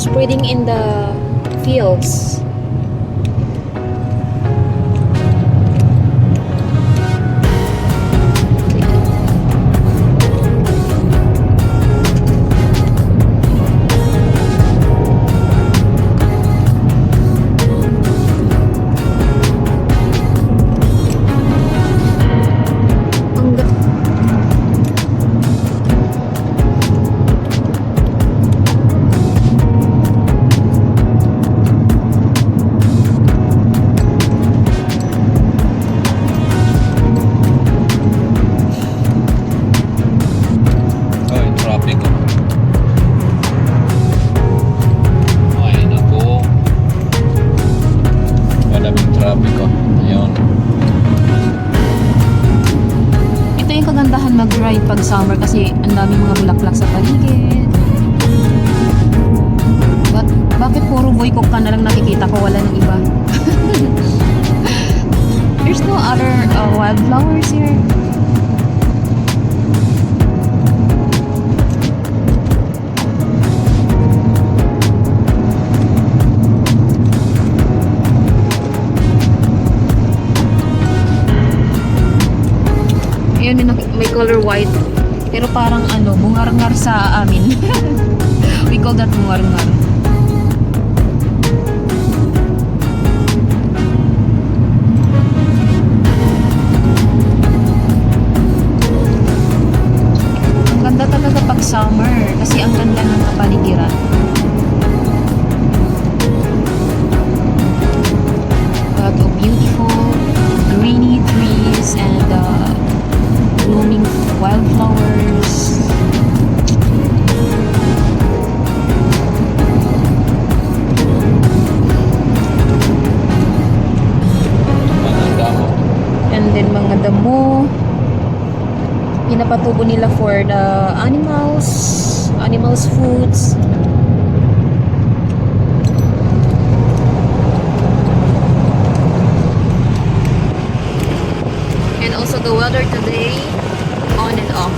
spreading in the fields. Mag-ride pag summer kasi ang daming mga bulaklak sa paligid. Bakit puro boycott ka na lang nakikita ko, wala nang iba? There's no other wildflowers here. Ayun, may color white. Pero parang bungar-ngar sa amin. We call that bungar-ngar. Ang ganda talaga pag summer. Kasi ang ganda ng kapaligiran. Lot of beautiful greeny trees and blooming wildflowers. And then mga damo. Pinapatubo nila for the animals foods. And also the weather today, on and off.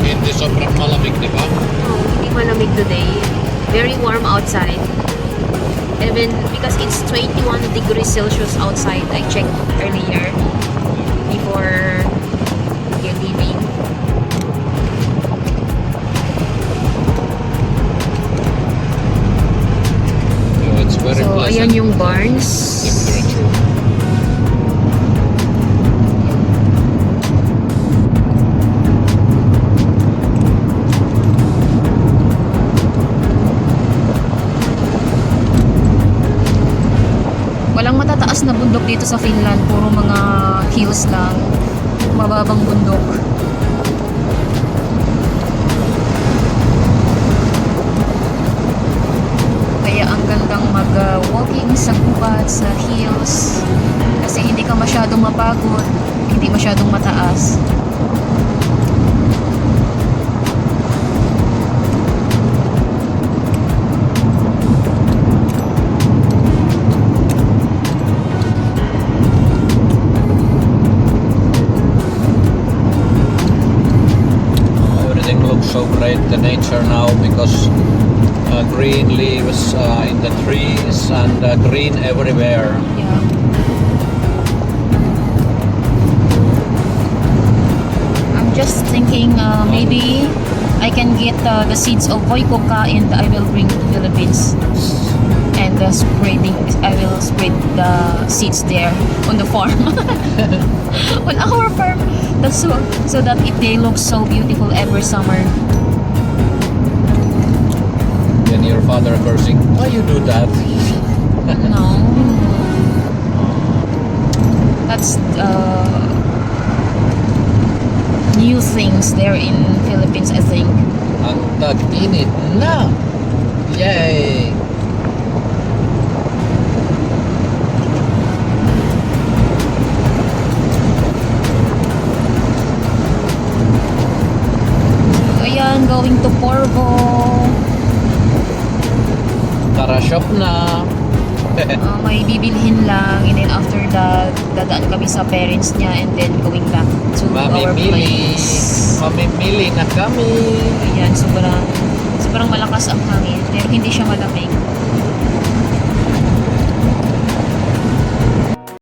Hindi sobrang malamig, di ba? Oh, hindi malamig today. Very warm outside. Even because it's 21 degrees Celsius outside. I checked earlier before leaving. So it's very So, pleasant. ayan yung barns. Temperature. Walang matataas na bundok dito sa Finland. Puro mga hills lang. Mababang bundok. Kaya ang gandang mag-walking sa gubat, sa hills. Kasi hindi ka masyadong mapagod. Hindi masyadong mataas. Everything looks so great, the nature now, because green leaves in the trees and green everywhere. Yeah. I'm just thinking maybe I can get the seeds of voicoca and I will bring to Philippines and I will spread the seeds there on the farm. On our farm. That's so that they look so beautiful every summer. And your father cursing, why you do that? No. That's new things there in Philippines, I think. Ang tag-init na! Yay! Ayan, going to Porvo. Tara shop na! May bibilhin lang, and then after that dadaan kami sa parents niya and then going back to our Mamimili. place. Mamimili na kami. Ayan, sobrang malakas ang hangin, pero hindi siya malamig.